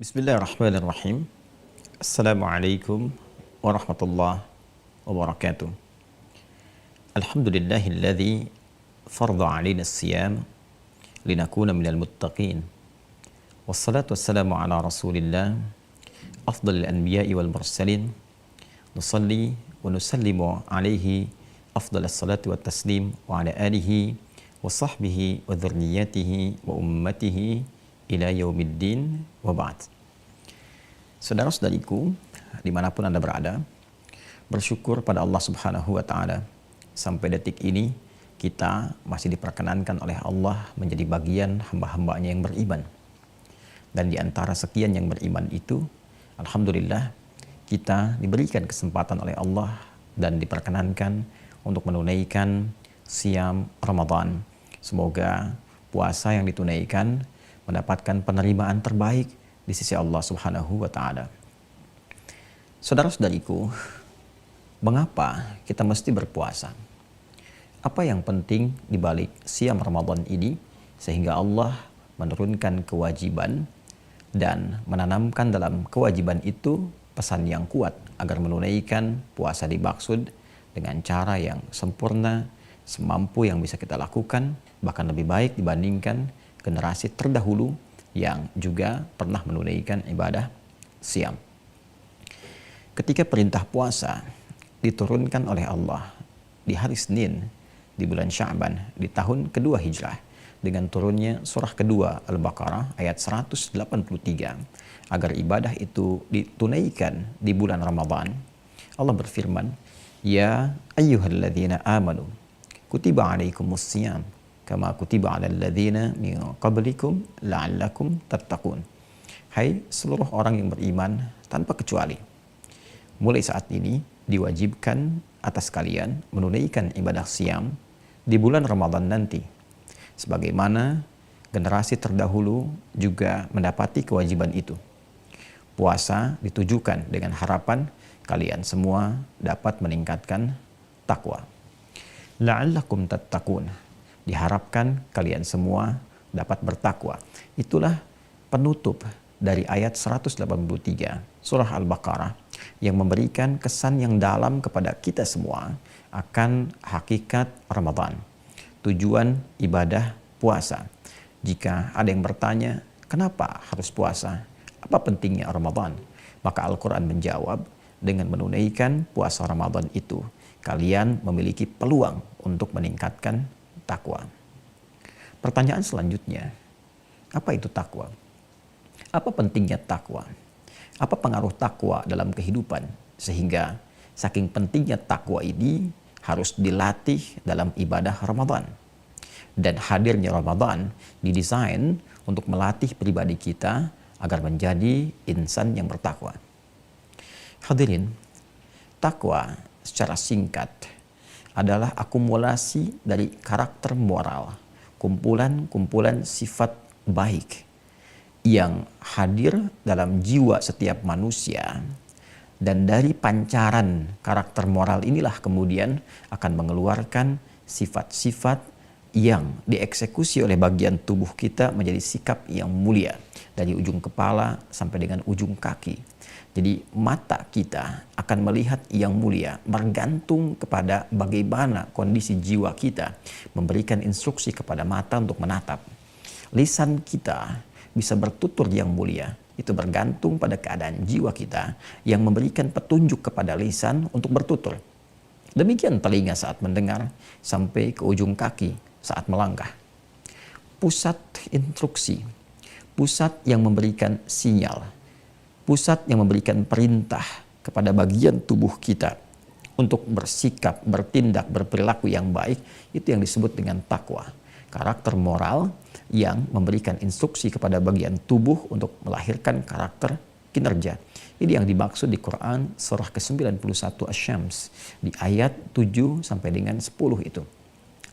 Bismillahirrahmanirrahim. Assalamualaikum warahmatullahi wabarakatuh. Alhamdulillahilladzi farda 'alaina as-siyam linakuna minal muttaqin. Wassalatu wassalamu ala Rasulillah afdhalil anbiya'i wal mursalin. Nusalli wa nusallimu alaihi afdhalas salati wat taslim wa ala alihi wa sahbihi wa dzurriyyatihi wa ummatihi ila yaumiddin wa ba'd. Saudara-saudariku, dimanapun Anda berada, bersyukur pada Allah Subhanahu wa Ta'ala. Sampai detik ini, kita masih diperkenankan oleh Allah menjadi bagian hamba-hambanya yang beriman. Dan di antara sekian yang beriman itu, alhamdulillah, kita diberikan kesempatan oleh Allah dan diperkenankan untuk menunaikan siam Ramadan. Semoga puasa yang ditunaikan mendapatkan penerimaan terbaik di sisi Allah Subhanahu wa Ta'ala. Saudara-saudariku, mengapa kita mesti berpuasa? Apa yang penting di balik siam Ramadan ini sehingga Allah menurunkan kewajiban dan menanamkan dalam kewajiban itu pesan yang kuat agar menunaikan puasa dimaksud dengan cara yang sempurna, semampu yang bisa kita lakukan, bahkan lebih baik dibandingkan generasi terdahulu yang juga pernah menunaikan ibadah siam. Ketika perintah puasa diturunkan oleh Allah di hari Senin di bulan Sya'ban di tahun kedua Hijrah dengan turunnya surah kedua Al-Baqarah ayat 183 agar ibadah itu ditunaikan di bulan Ramadan, Allah berfirman, "Ya ayyuhalladzina amanu kutiba alaikumus siyam kama kutiba 'alal ladzina min qablikum la'allakum tattaqun." Hai seluruh orang yang beriman tanpa kecuali, mulai saat ini diwajibkan atas kalian menunaikan ibadah siam di bulan Ramadan nanti, sebagaimana generasi terdahulu juga mendapati kewajiban itu. Puasa ditujukan dengan harapan kalian semua dapat meningkatkan takwa. La'allakum tattaqun, diharapkan kalian semua dapat bertakwa. Itulah penutup dari ayat 183 surah Al-Baqarah yang memberikan kesan yang dalam kepada kita semua akan hakikat Ramadan, tujuan ibadah puasa. Jika ada yang bertanya, kenapa harus puasa? Apa pentingnya Ramadan? Maka Al-Quran menjawab, dengan menunaikan puasa Ramadan itu, kalian memiliki peluang untuk meningkatkan takwa. Pertanyaan selanjutnya, apa itu takwa? Apa pentingnya takwa? Apa pengaruh takwa dalam kehidupan sehingga saking pentingnya takwa ini harus dilatih dalam ibadah Ramadan? Dan hadirnya Ramadan didesain untuk melatih pribadi kita agar menjadi insan yang bertakwa. Hadirin, takwa secara singkat adalah akumulasi dari karakter moral, kumpulan-kumpulan sifat baik yang hadir dalam jiwa setiap manusia, dan dari pancaran karakter moral inilah kemudian akan mengeluarkan sifat-sifat yang dieksekusi oleh bagian tubuh kita menjadi sikap yang mulia dari ujung kepala sampai dengan ujung kaki. Jadi mata kita akan melihat yang mulia bergantung kepada bagaimana kondisi jiwa kita memberikan instruksi kepada mata untuk menatap. Lisan kita bisa bertutur yang mulia, itu bergantung pada keadaan jiwa kita yang memberikan petunjuk kepada lisan untuk bertutur. Demikian telinga saat mendengar sampai ke ujung kaki saat melangkah. Pusat instruksi, pusat yang memberikan sinyal, pusat yang memberikan perintah kepada bagian tubuh kita untuk bersikap, bertindak, berperilaku yang baik, itu yang disebut dengan takwa. Karakter moral yang memberikan instruksi kepada bagian tubuh untuk melahirkan karakter kinerja. Ini yang dimaksud di Quran surah ke-91 Asy-Syams di ayat 7 sampai dengan 10 itu.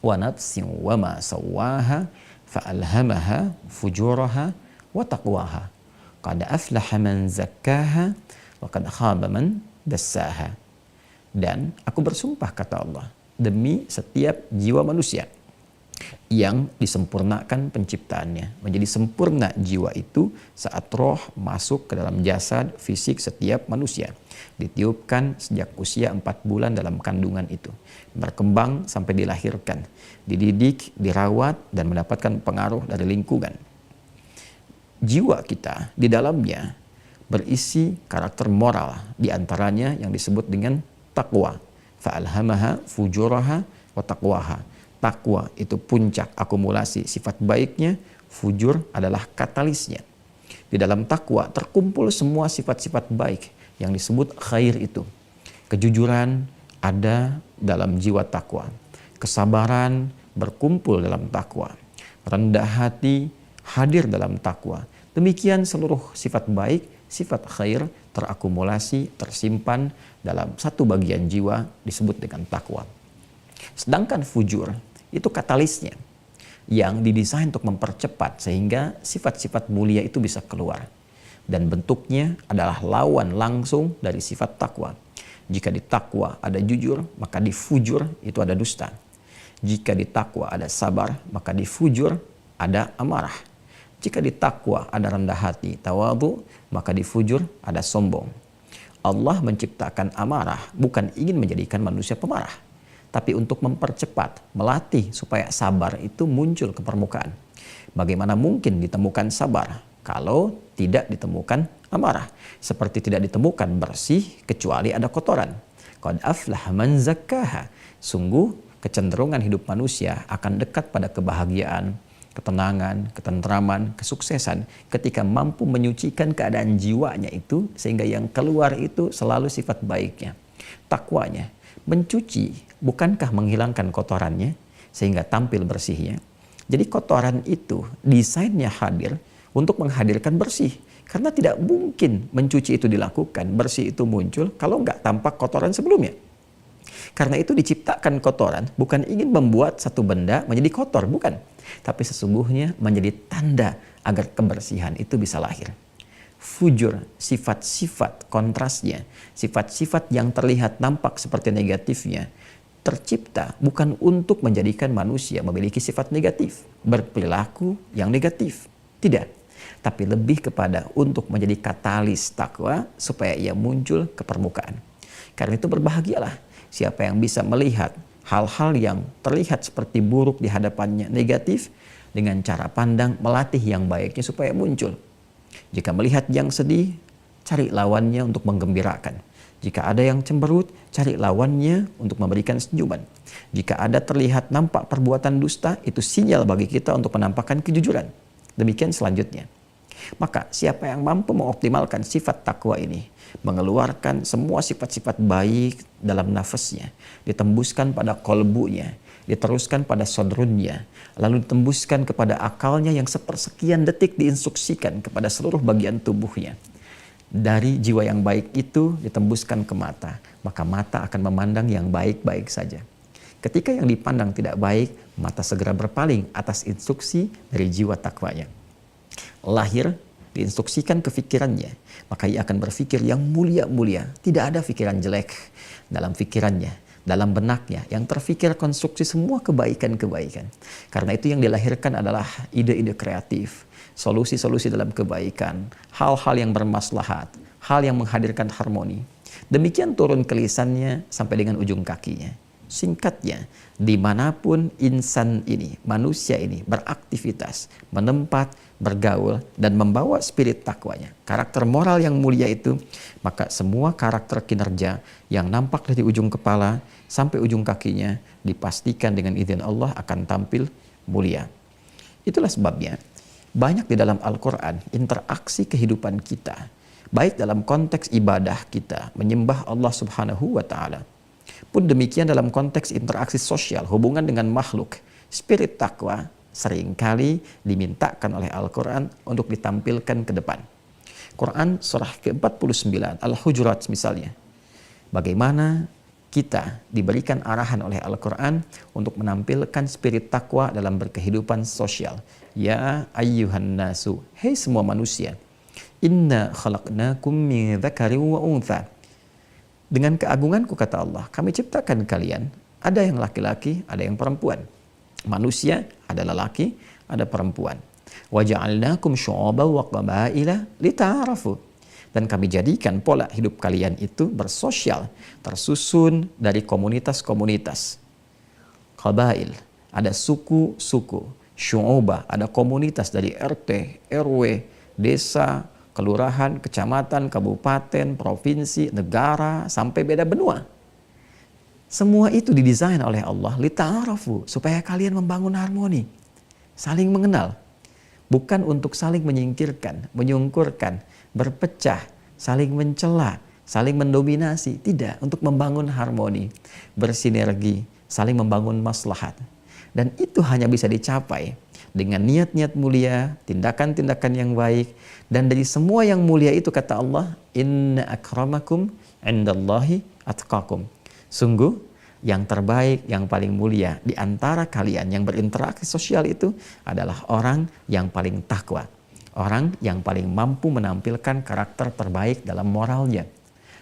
Wa nafsin wa ma sawwaha fa'alhamaha fujuraha wa taqwaha. Qad aflaha man zakkaha wa qad khaba man dassaha. Dan aku bersumpah, kata Allah, demi setiap jiwa manusia yang disempurnakan penciptaannya. Menjadi sempurna jiwa itu saat roh masuk ke dalam jasad fisik setiap manusia. Ditiupkan sejak usia 4 bulan dalam kandungan itu. Berkembang sampai dilahirkan. Dididik, dirawat, dan mendapatkan pengaruh dari lingkungan. Jiwa kita di dalamnya berisi karakter moral. Di antaranya yang disebut dengan taqwa. Fa'alhamaha fujuraha wa taqwaha. Takwa itu puncak akumulasi sifat baiknya, fujur adalah katalisnya. Di dalam takwa terkumpul semua sifat-sifat baik yang disebut khair itu. Kejujuran ada dalam jiwa takwa. Kesabaran berkumpul dalam takwa. Rendah hati hadir dalam takwa. Demikian seluruh sifat baik, sifat khair terakumulasi, tersimpan dalam satu bagian jiwa disebut dengan takwa. Sedangkan fujur itu katalisnya yang didesain untuk mempercepat sehingga sifat-sifat mulia itu bisa keluar. Dan bentuknya adalah lawan langsung dari sifat takwa. Jika di takwa ada jujur, maka di fujur itu ada dusta. Jika di takwa ada sabar, maka di fujur ada amarah. Jika di takwa ada rendah hati, tawadhu, maka di fujur ada sombong. Allah menciptakan amarah bukan ingin menjadikan manusia pemarah, tapi untuk mempercepat, melatih supaya sabar itu muncul ke permukaan. Bagaimana mungkin ditemukan sabar kalau tidak ditemukan amarah? Seperti tidak ditemukan bersih kecuali ada kotoran. Qad aflaha man zakkaha. Sungguh kecenderungan hidup manusia akan dekat pada kebahagiaan, ketenangan, ketentraman, kesuksesan ketika mampu menyucikan keadaan jiwanya itu sehingga yang keluar itu selalu sifat baiknya, takwanya. Mencuci bukankah menghilangkan kotorannya sehingga tampil bersihnya? Jadi kotoran itu desainnya hadir untuk menghadirkan bersih. Karena tidak mungkin mencuci itu dilakukan, bersih itu muncul kalau nggak tampak kotoran sebelumnya. Karena itu diciptakan kotoran bukan ingin membuat satu benda menjadi kotor, bukan. Tapi sesungguhnya menjadi tanda agar kebersihan itu bisa lahir. Fujur, sifat-sifat kontrasnya, sifat-sifat yang terlihat nampak seperti negatifnya, tercipta bukan untuk menjadikan manusia memiliki sifat negatif, berperilaku yang negatif. Tidak, tapi lebih kepada untuk menjadi katalis takwa supaya ia muncul ke permukaan. Karena itu berbahagialah siapa yang bisa melihat hal-hal yang terlihat seperti buruk di hadapannya negatif dengan cara pandang melatih yang baiknya supaya muncul. Jika melihat yang sedih, cari lawannya untuk menggembirakan. Jika ada yang cemberut, cari lawannya untuk memberikan senyuman. Jika ada terlihat nampak perbuatan dusta, itu sinyal bagi kita untuk menampakkan kejujuran. Demikian selanjutnya. Maka siapa yang mampu mengoptimalkan sifat takwa ini, mengeluarkan semua sifat-sifat baik dalam nafasnya, ditembuskan pada kolbunya, diteruskan pada sodrunnya, lalu ditembuskan kepada akalnya yang sepersekian detik diinstruksikan kepada seluruh bagian tubuhnya. Dari jiwa yang baik itu ditembuskan ke mata, maka mata akan memandang yang baik-baik saja. Ketika yang dipandang tidak baik, mata segera berpaling atas instruksi dari jiwa takwanya. Lahir diinstruksikan ke pikirannya, maka ia akan berpikir yang mulia-mulia. Tidak ada pikiran jelek dalam pikirannya, dalam benaknya, yang terfikir konstruksi semua kebaikan-kebaikan. Karena itu yang dilahirkan adalah ide-ide kreatif, solusi-solusi dalam kebaikan, hal-hal yang bermaslahat, hal yang menghadirkan harmoni. Demikian turun ke lisannya sampai dengan ujung kakinya. Singkatnya, dimanapun insan ini, manusia ini beraktivitas, menempat, bergaul, dan membawa spirit takwanya, karakter moral yang mulia itu, maka semua karakter kinerja yang nampak dari ujung kepala sampai ujung kakinya dipastikan dengan izin Allah akan tampil mulia. Itulah sebabnya banyak di dalam Al-Quran interaksi kehidupan kita, baik dalam konteks ibadah kita, menyembah Allah Subhanahu wa Ta'ala, pun demikian dalam konteks interaksi sosial, hubungan dengan makhluk. Spirit takwa seringkali dimintakan oleh Al-Quran untuk ditampilkan ke depan. Quran surah ke-49, Al-Hujurat misalnya. Bagaimana kita diberikan arahan oleh Al-Quran untuk menampilkan spirit takwa dalam berkehidupan sosial. Ya ayyuhan nasu, hei semua manusia. Inna khalaqnakum min dzakarin wa untha. Dengan keagunganku, kata Allah, kami ciptakan kalian, ada yang laki-laki, ada yang perempuan. Manusia ada lelaki, ada perempuan. Wa ja'alnakum syu'uban wa qabaila lita'arafu. Dan kami jadikan pola hidup kalian itu bersosial, tersusun dari komunitas-komunitas. Qabail, ada suku-suku. Syu'ubah, ada komunitas dari RT, RW, desa, kelurahan, kecamatan, kabupaten, provinsi, negara, sampai beda benua. Semua itu didesain oleh Allah lita'arafu, supaya kalian membangun harmoni, saling mengenal. Bukan untuk saling menyingkirkan, menyungkurkan, berpecah, saling mencela, saling mendominasi. Tidak, untuk membangun harmoni, bersinergi, saling membangun maslahat. Dan itu hanya bisa dicapai dengan niat-niat mulia, tindakan-tindakan yang baik. Dan dari semua yang mulia itu kata Allah, inna akramakum indallahi atqakum. Sungguh yang terbaik, yang paling mulia di antara kalian yang berinteraksi sosial itu adalah orang yang paling takwa. Orang yang paling mampu menampilkan karakter terbaik dalam moralnya.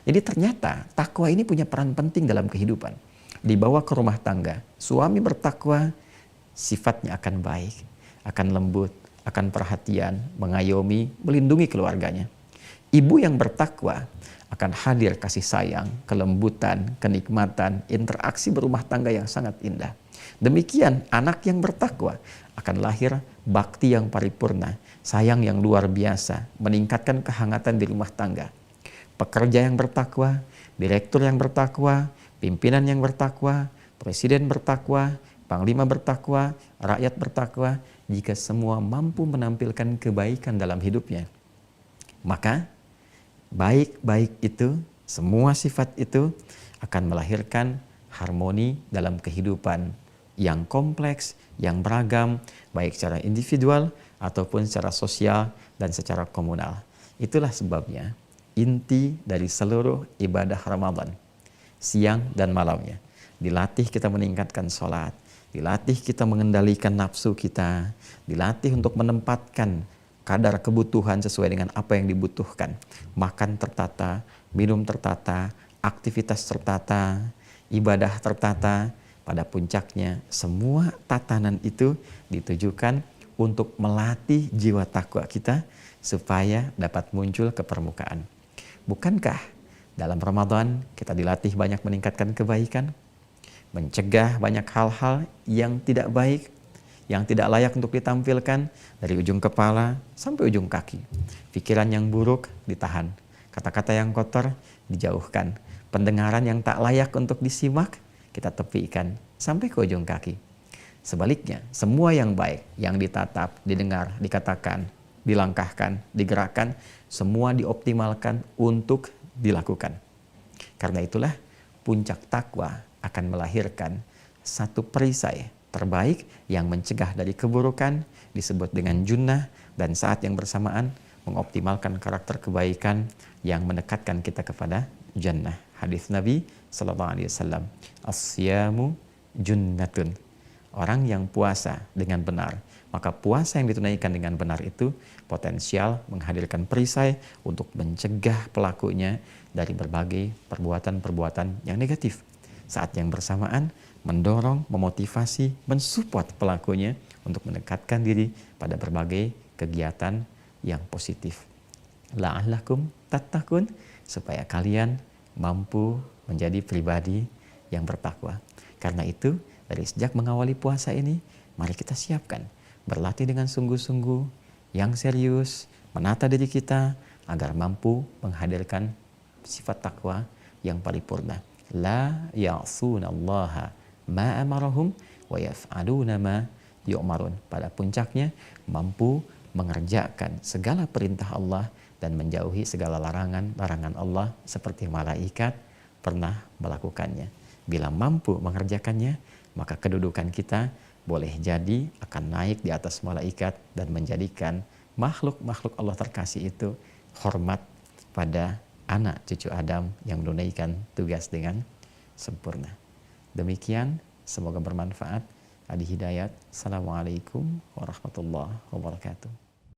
Jadi ternyata takwa ini punya peran penting dalam kehidupan. Dibawa ke rumah tangga, suami bertakwa, sifatnya akan baik, akan lembut, akan perhatian, mengayomi, melindungi keluarganya. Ibu yang bertakwa akan hadir kasih sayang, kelembutan, kenikmatan, interaksi berumah tangga yang sangat indah. Demikian anak yang bertakwa akan lahir bakti yang paripurna, sayang yang luar biasa, meningkatkan kehangatan di rumah tangga. Pekerja yang bertakwa, direktur yang bertakwa, pimpinan yang bertakwa, presiden bertakwa, panglima bertakwa, rakyat bertakwa. Jika semua mampu menampilkan kebaikan dalam hidupnya, maka baik-baik itu, semua sifat itu akan melahirkan harmoni dalam kehidupan yang kompleks, yang beragam, baik secara individual ataupun secara sosial dan secara komunal. Itulah sebabnya inti dari seluruh ibadah Ramadan, siang dan malamnya, dilatih kita meningkatkan sholat, dilatih kita mengendalikan nafsu kita, dilatih untuk menempatkan kadar kebutuhan sesuai dengan apa yang dibutuhkan. Makan tertata, minum tertata, aktivitas tertata, ibadah tertata. Pada puncaknya, semua tatanan itu ditujukan untuk melatih jiwa takwa kita supaya dapat muncul ke permukaan. Bukankah dalam Ramadan kita dilatih banyak meningkatkan kebaikan, mencegah banyak hal-hal yang tidak baik, yang tidak layak untuk ditampilkan dari ujung kepala sampai ujung kaki. Pikiran yang buruk ditahan, kata-kata yang kotor dijauhkan, pendengaran yang tak layak untuk disimak kita tepikan sampai ke ujung kaki. Sebaliknya, semua yang baik, yang ditatap, didengar, dikatakan, dilangkahkan, digerakkan, semua dioptimalkan untuk dilakukan. Karena itulah puncak takwa akan melahirkan satu perisai terbaik yang mencegah dari keburukan, disebut dengan junnah, dan saat yang bersamaan mengoptimalkan karakter kebaikan yang mendekatkan kita kepada jannah. Hadis Nabi sallallahu alaihi wasallam, as-siyamu junnatun. Orang yang puasa dengan benar, maka puasa yang ditunaikan dengan benar itu potensial menghadirkan perisai untuk mencegah pelakunya dari berbagai perbuatan-perbuatan yang negatif. Saat yang bersamaan mendorong, memotivasi, mensupport pelakunya untuk mendekatkan diri pada berbagai kegiatan yang positif. La'allakum tattaqun, supaya kalian mampu menjadi pribadi yang bertakwa. Karena itu, dari sejak mengawali puasa ini, mari kita siapkan, berlatih dengan sungguh-sungguh, yang serius, menata diri kita agar mampu menghadirkan sifat takwa yang paripurna. La ya'sunallaha ma amarahum wa yaf'aluna ma yu'marun. Pada puncaknya, mampu mengerjakan segala perintah Allah dan menjauhi segala larangan Allah seperti malaikat pernah melakukannya. Bila mampu mengerjakannya, maka kedudukan kita boleh jadi akan naik di atas malaikat dan menjadikan makhluk-makhluk Allah terkasih itu hormat pada anak cucu Adam yang menunaikan tugas dengan sempurna. Demikian, semoga bermanfaat. Adi Hidayat. Assalamualaikum warahmatullahi wabarakatuh.